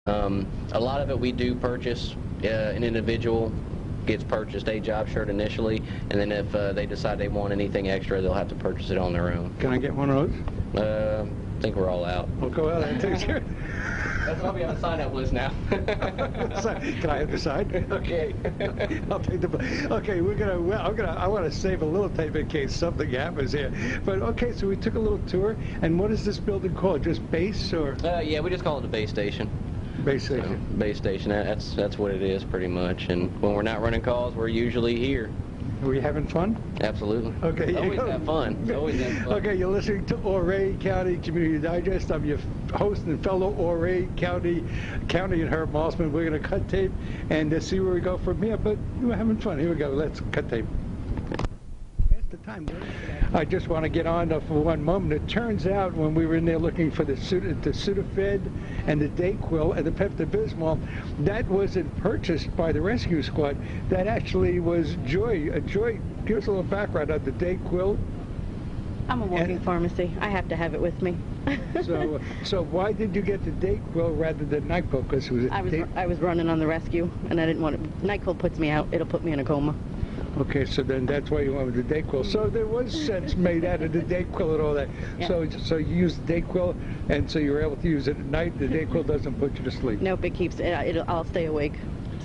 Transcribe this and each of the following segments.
A lot of it we do purchase. An individual gets purchased a job shirt initially, and then if they decide they want anything extra, they'll have to purchase it on their own. Can I get one of I those? think we're all out. We'll go out and take care. That's why we have a sign-up list now. Can I have the sign? Okay. I'll take the. Okay, I want to save a little tape in case something happens here. But okay, so we took a little tour, and what is this building called? Just base or? Yeah, we just call it the base station. Base station. So, base station. That's what it is pretty much. And when we're not running calls, we're usually here. Are we having fun? Absolutely. Okay. Always have fun. Always have fun. Okay, you're listening to o-ree County Community Digest. I'm your host and fellow o-ree County and Herb Malsman. We're going to cut tape and see where we go from here. But we're having fun. Here we go. Let's cut tape. The time. I just want to get on for one moment. It turns out when we were in there looking for the Sudafed and the Dayquil and the Pepto-Bismol, that wasn't purchased by the rescue squad. That actually was Joy. Joy, give us a little background on the Dayquil. I'm a walking pharmacy. I have to have it with me. So why did you get the Dayquil rather than NyQuil? Because I was running on the rescue, and I didn't want it. NyQuil puts me out. It'll put me in a coma. Okay, so then that's why you went with the Dayquil. So there was sense made out of the Dayquil and all that. Yeah. So you used Dayquil, and so you were able to use it at night. The Dayquil doesn't put you to sleep. Nope, it keeps it. I'll stay awake.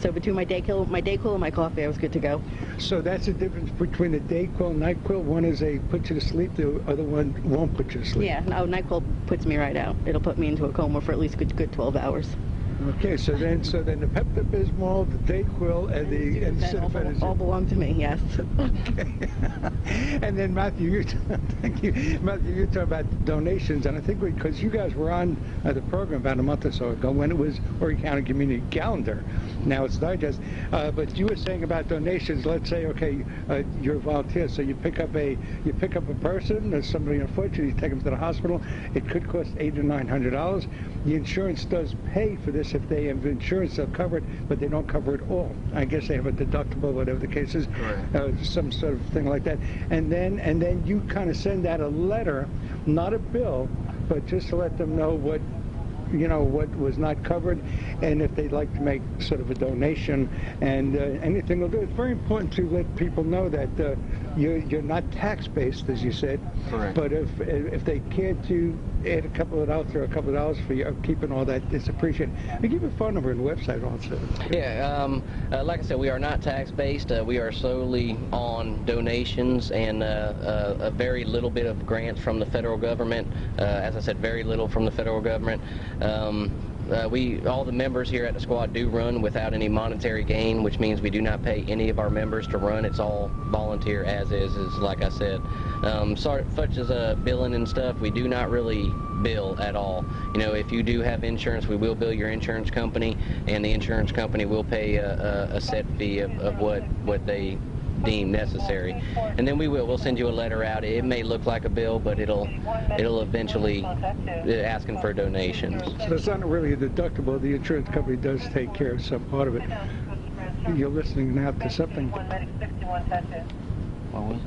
So between my Dayquil and my coffee, I was good to go. So that's the difference between the Dayquil and NyQuil. One is a put you to sleep. The other one won't put you to sleep. Yeah, no, NyQuil puts me right out. It'll put me into a coma for at least good 12 hours. Okay, so then the Pepto-Bismol, the Dayquil, and the Sudafed all belong to me. Yes. Okay. And then Matthew, thank you. Matthew, you talk about donations, and I think because you guys were on the program about a month or so ago when it was o-ree County Community Calendar. Now it's Digest, but you were saying about donations. Let's say, okay, you're a volunteer, so you pick up a person, or somebody unfortunate, you take them to the hospital. It could cost $800 to $900. The insurance does pay for this. If they have insurance, they'll cover it, but they don't cover it all. I guess they have a deductible, whatever the case is, some sort of thing like that. And then you kind of send out a letter, not a bill, but just to let them know what was not covered, and if they'd like to make sort of a donation, and anything will do. It's very important to let people know that you're not tax-based, as you said. Correct. But if they care to add a couple of dollars or a couple of dollars for you keeping all that, it's appreciated. They give a phone number and website also. Yeah, like I said, we are not tax-based. We are solely on donations and a very little bit of grants from the federal government. As I said, very little from the federal government. All the members here at the squad do run without any monetary gain, which means we do not pay any of our members to run. It's all volunteer, as is like I said. Such as billing and stuff, we do not really bill at all. If you do have insurance, we will bill your insurance company, and the insurance company will pay a set fee of what they deem necessary, and then we'll send you a letter out. It may look like a bill, but it'll eventually asking for donations. So it's not really a deductible. The insurance company does take care of some part of it. You're listening now to something. What was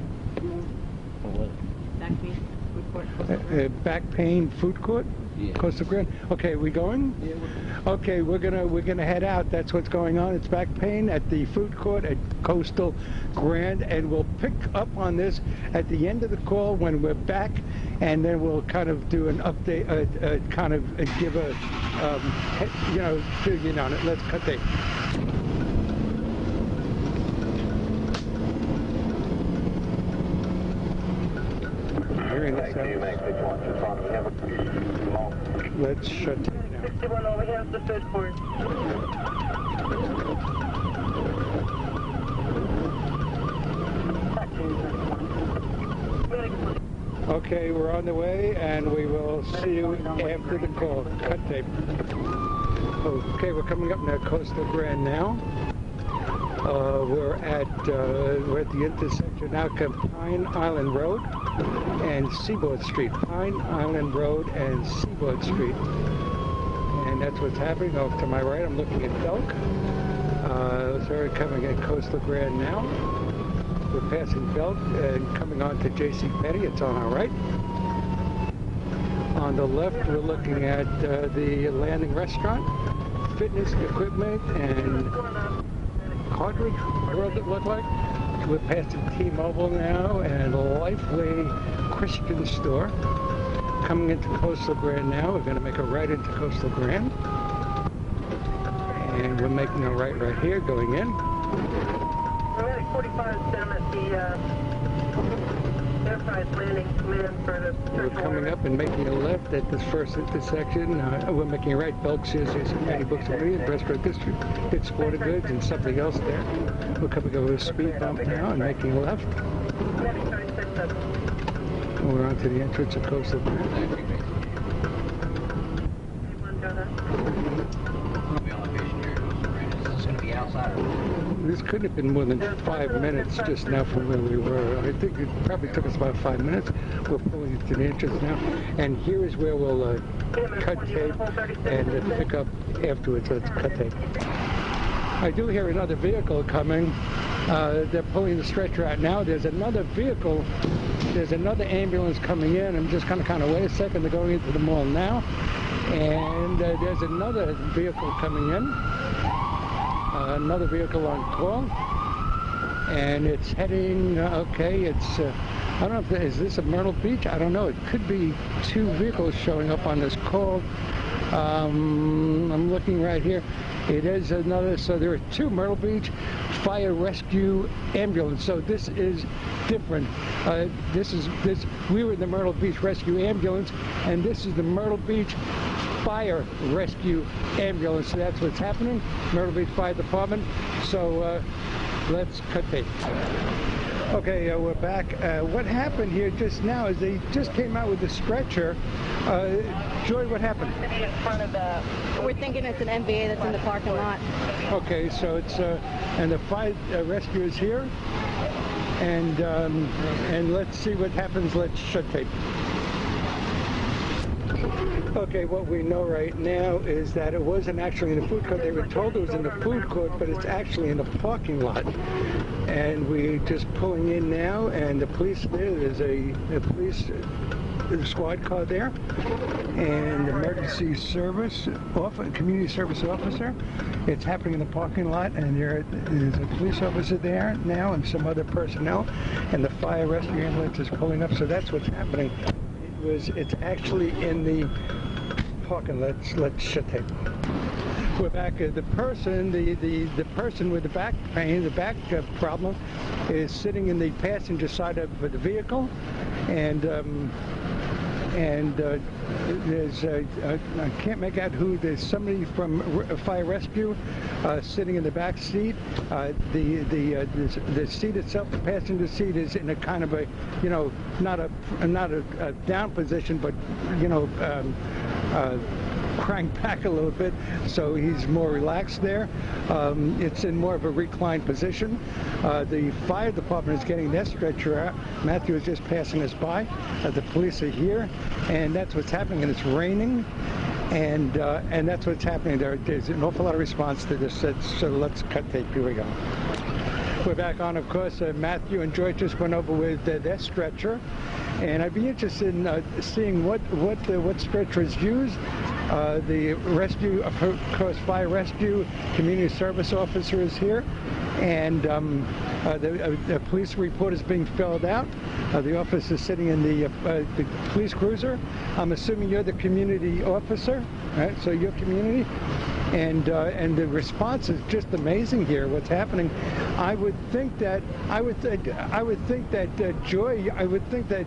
it? Back pain food court. Yeah. Coastal Grand. Okay, we going? Yeah, okay, we're gonna head out. That's what's going on. It's back pain at the food court at Coastal Grand, and we'll pick up on this at the end of the call when we're back, and then we'll kind of do an update, kind of give a, fill you in on it. Let's cut tape. Let's shut it down. 61 over here is the food court. Okay, we're on the way, and we will see you after the call. Cut tape. Okay, we're coming up now, Coastal Grand now. We're at the intersection now, Pine Island Road and Seaboard Street. Pine Island Road and Seaboard Street. And that's what's happening. Off to my right, I'm looking at Belk. So we're coming at Coastal Grand now. We're passing Belk and coming on to J.C. Penney. It's on our right. On the left, we're looking at the Landing Restaurant. fitness equipment and cartridge world it looked like. We're past the T-Mobile now and Lifeway Christian store. Coming into Coastal Grand now. We're going to make a right into Coastal Grand. And we're making a right here going in. We're at 45 down at the Enterprise Landing Command for the... We're coming up and making a left at this first intersection. We're making a right. Belk Sears, Many Books and Reading, Restaurant District, Hit Sporting Goods, and something else there. We're coming over a speed bump now and making a left. We're on to the entrance of Coastal Grand. This couldn't have been more than 5 minutes just now from where we were. I think it probably took us about 5 minutes. We're pulling into the entrance now. And here is where we'll cut tape and pick up afterwards. Let's cut tape. I do hear another vehicle coming. They're pulling the stretcher out now. There's another vehicle. There's another ambulance coming in. I'm just going to kind of wait a second. They're going into the mall now. And there's another vehicle coming in. Another vehicle on call. And it's heading, okay, it's, I don't know if, is this a Myrtle Beach? I don't know. It could be 2 vehicles showing up on this call. I'm looking right here. It is another, so there are 2 Myrtle Beach Fire Rescue Ambulance. So this is different. We were in the Myrtle Beach Rescue Ambulance, and this is the Myrtle Beach Fire Rescue Ambulance. So that's what's happening. Myrtle Beach Fire Department. So let's cut tape. Okay, we're back. What happened here just now is they just came out with the stretcher. Joy, what happened? We're thinking it's an NBA that's in the parking lot. Okay, so it's and the fire rescue is here, and let's see what happens. Let's shut tape. Okay, what we know right now is that it wasn't actually in the food court. They were told it was in the food court, but it's actually in the parking lot. And we're just pulling in now, and the police there. There's a police squad car there, and emergency service community service officer. It's happening in the parking lot, and there's a police officer there now, and some other personnel, and the fire rescue ambulance is pulling up. So that's what's happening. It's actually in the parking lot. Let's shut tape. We're back. The person with the back pain, the back problem, is sitting in the passenger side of the vehicle, and there's I can't make out who. There's somebody from fire rescue sitting in the back seat. The seat itself, the passenger seat, is in a kind of a, not a down position, but cranked back a little bit, so he's more relaxed there. It's in more of a reclined position. The fire department is getting their stretcher out. Matthew is just passing us by. The police are here, and that's what's happening. And it's raining, and that's what's happening. There's an awful lot of response to this. So let's cut tape. Here we go. We're back on, of course. Matthew and Joy just went over with their stretcher, and I'd be interested in seeing what stretcher is used. The rescue, of course, fire rescue community service officer is here, and the police report is being filled out. The officer is sitting in the police cruiser. I'm assuming you're the community officer, right? So you're community, and the response is just amazing here. What's happening? I would think that Joy. I would think that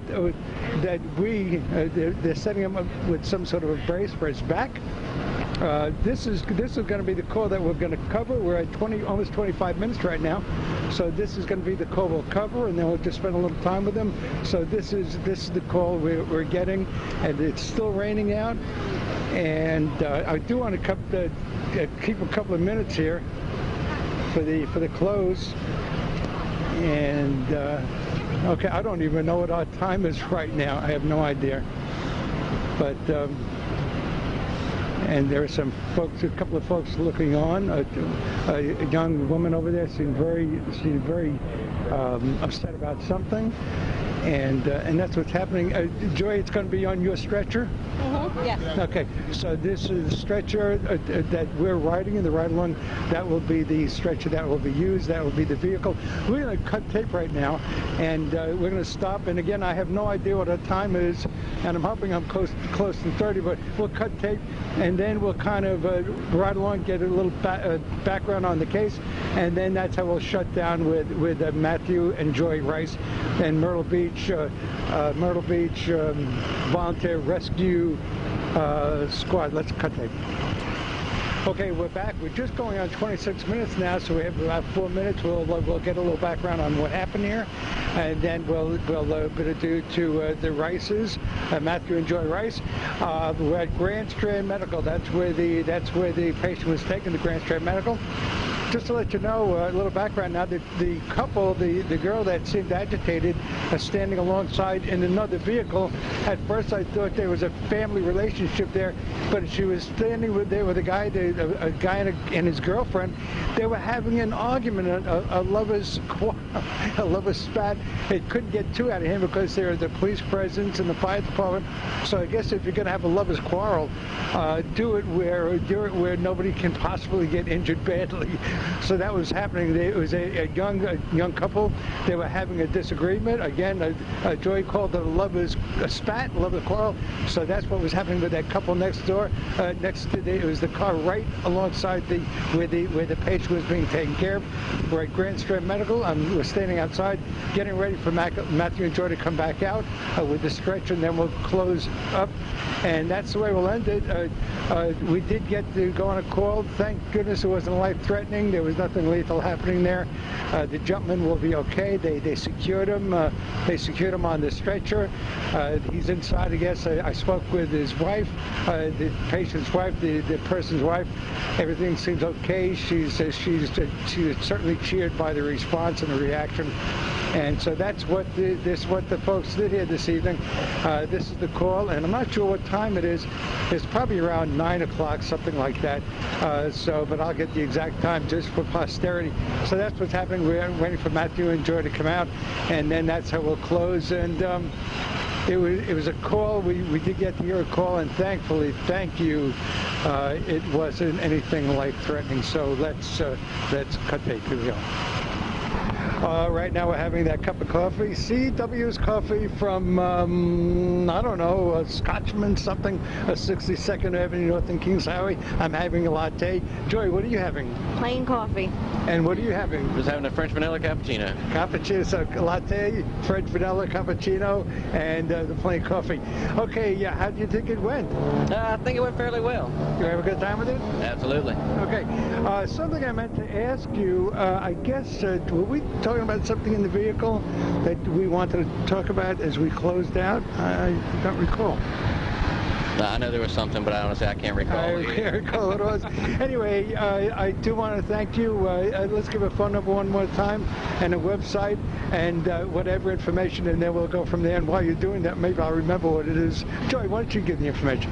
they're setting him up with some sort of a brace for his back. This is going to be the call that we're going to cover. We're at almost 25 minutes right now, so this is going to be the call we'll cover, and then we'll just spend a little time with them. So this is the call we're getting, and it's still raining out, and I do want to keep a couple of minutes here for the close. And okay, I don't even know what our time is right now. I have no idea, but. And there are some folks, a couple of folks looking on. A young woman over there seemed very upset about something, and that's what's happening. Joy, it's going to be on your stretcher. Mm-hmm. Yes. Okay, so this is the stretcher that we're riding in the ride-along. That will be the stretcher that will be used. That will be the vehicle. We're going to cut tape right now, and we're going to stop. And again, I have no idea what our time is, and I'm hoping I'm close to 30, but we'll cut tape, and then we'll kind of ride along, get a little background on the case, and then that's how we'll shut down with Matthew and Joy Rice and Myrtle Beach Volunteer Rescue Squad. Let's cut tape. Okay, we're back. We're just going on 26 minutes now, so we have about 4 minutes. We'll get a little background on what happened here, and then we'll bit ado to the Rices, Matthew and Joy Rice. We're at Grand Strand Medical. That's where the patient was taken to Grand Strand Medical. Just to let you know, a little background now, the couple, the girl that seemed agitated, standing alongside in another vehicle. At first I thought there was a family relationship there, but she was standing there with a guy and his girlfriend. They were having an argument, a lover's spat. It couldn't get too out of him because there was the police presence and the fire department. So I guess if you're going to have a lover's quarrel, do it where nobody can possibly get injured badly. So that was happening. It was a young couple. They were having a disagreement. Again, Joy called it a lover's spat, lover's quarrel. So that's what was happening with that couple next door. It was the car right alongside where the patient was being taken care of. We're at Grand Strand Medical. We're standing outside, getting ready for Matthew and Joy to come back out with the stretcher, and then we'll close up. And that's the way we'll end it. We did get to go on a call. Thank goodness it wasn't life-threatening. There was nothing lethal happening there. The gentleman will be okay. They secured him. They secured him on the stretcher. He's inside, I guess. I spoke with his wife, the patient's wife, the person's wife. Everything seems okay. She's certainly cheered by the response and the reaction. And so that's what the folks did here this evening. This is the call, and I'm not sure what time it is. It's probably around 9 o'clock, something like that. But I'll get the exact time just for posterity. So that's what's happening. We're waiting for Matthew and Joy to come out, and then that's how we'll close. And it was a call. We did get to hear a call, and thankfully, thank you, it wasn't anything life-threatening. So let's cut tape. Here we go. Right now we're having that cup of coffee. CW's coffee from, I don't know, a Scotchman something, a 62nd Avenue North in Kings Highway. I'm having a latte. Joy, what are you having? Plain coffee. And what are you having? Just having a French vanilla cappuccino. Cappuccino, so latte, French vanilla cappuccino, and the plain coffee. Okay, yeah, how do you think it went? I think it went fairly well. You have a good time with it? Absolutely. Okay, something I meant to ask you, I guess, were we talking about something in the vehicle that we wanted to talk about as we closed out? I don't recall. I know there was something, but honestly I can't recall. I can't recall what it was. Anyway, I do want to thank you. Let's give a phone number one more time and a website and whatever information, and then we'll go from there. And while you're doing that, maybe I'll remember what it is. Joy, why don't you give the information?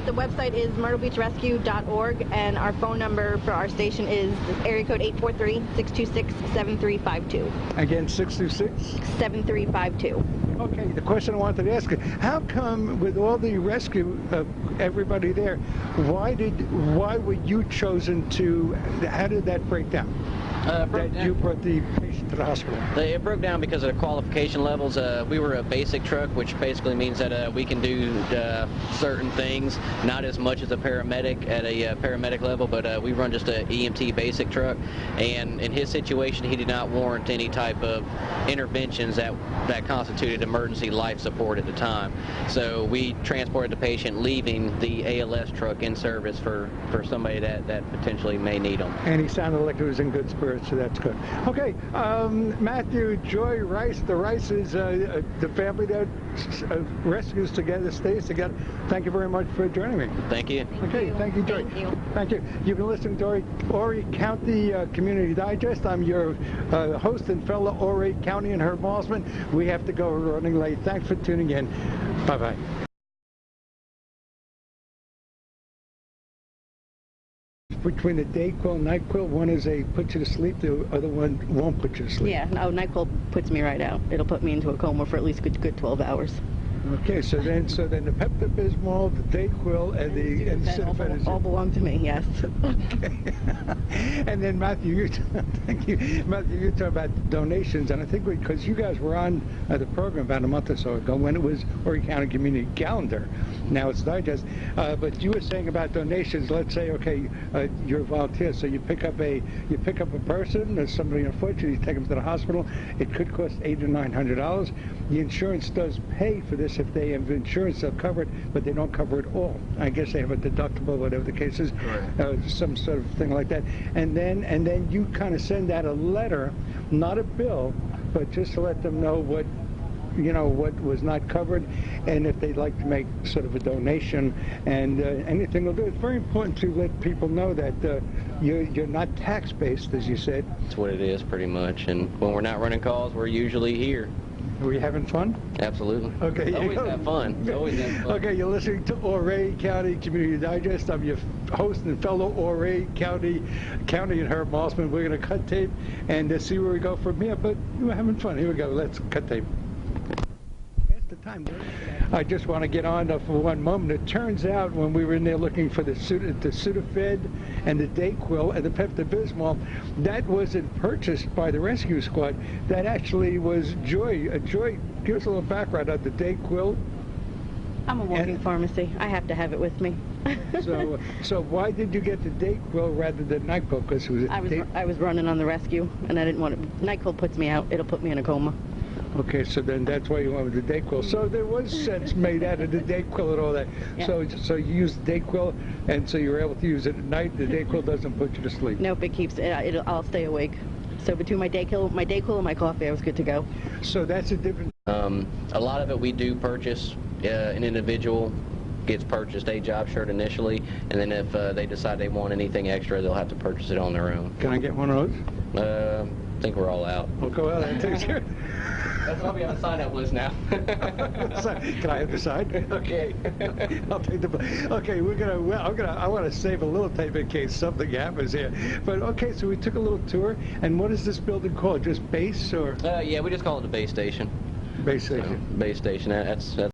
The website is myrtlebeachrescue.org, and our phone number for our station is area code 843-626-7352. Again, 626-7352. Okay, the question I wanted to ask you, how come with all the rescue, everybody there, why were you chosen to, how did that break down? You brought the patient to the hospital. It broke down because of the qualification levels. We were a basic truck, which basically means that we can do certain things, not as much as a paramedic at a paramedic level, but we run just an EMT basic truck. And in his situation, he did not warrant any type of interventions that constituted emergency life support at the time. So we transported the patient, leaving the ALS truck in service for somebody that potentially may need them. And he sounded like he was in good spirits. So that's good. Okay, Matthew, Joy Rice, the Rices, the family that rescues together, stays together. Thank you very much for joining me. Thank you. Okay, thank you, Joy. Thank you. Thank you. You've been listening to o-ree County Community Digest. I'm your host and fellow o-ree County and Herb Malsman. We have to go. We're running late. Thanks for tuning in. Bye-bye. Between the Dayquil and NyQuil, one is put you to sleep, the other one won't put you to sleep. Yeah, no, NyQuil puts me right out. It'll put me into a coma for at least a good 12 hours. Okay, so then the Pepto-Bismol, the Dayquil, and the Sudafed all belong to me, yes. And then Matthew, thank you. Matthew, you're talking about donations, and I think because you guys were on the program about a month or so ago when it was o-ree County Community Calendar. Now it's digest, but you were saying about donations. Let's say, okay, you're a volunteer, so you pick up a person, or somebody unfortunate, you take them to the hospital. It could cost $800 to $900. The insurance does pay for this if they have insurance, they'll cover it, but they don't cover it all. I guess they have a deductible, whatever the case is, some sort of thing like that. And then you kind of send out a letter, not a bill, but just to let them know what was not covered, and if they'd like to make sort of a donation, and anything will do. It's very important to let people know that you're not tax-based, as you said. That's what it is, pretty much. And when we're not running calls, we're usually here. Are we having fun? Absolutely. Okay. Always have fun. Always have fun. Okay, you're listening to o-ree County Community Digest. I'm your host and fellow o-ree County and Herb Malsman. We're going to cut tape and see where we go from here, but we're having fun. Here we go. Let's cut tape. Time. I just want to get on for one moment. It turns out when we were in there looking for the Sudafed and the Dayquil and the Pepto-Bismol, that wasn't purchased by the rescue squad. That actually was Joy. Joy, give us a little background on the Dayquil. I'm a walking pharmacy. I have to have it with me. So why did you get the Dayquil rather than NyQuil? Because I was running on the rescue, and I didn't want it. NyQuil puts me out. It'll put me in a coma. Okay, so then that's why you went with the Dayquil. So there was sense made out of the Dayquil and all that. Yeah. So you used Dayquil, and so you were able to use it at night. The Dayquil doesn't put you to sleep. Nope, it keeps. I'll stay awake. So between my Dayquil and my coffee, I was good to go. So that's a different. A lot of it we do purchase. An individual gets purchased a job shirt initially, and then if they decide they want anything extra, they'll have to purchase it on their own. Can I get one of I those? think we're all out. We'll go out and take it. That's why we have a sign-up list now. Can I have the sign? Okay. I'll take the. Okay, I want to save a little tape in case something happens here. But okay, so we took a little tour, and what is this building called? Just base or? Yeah, we just call it the base station. Base station. Base station. That's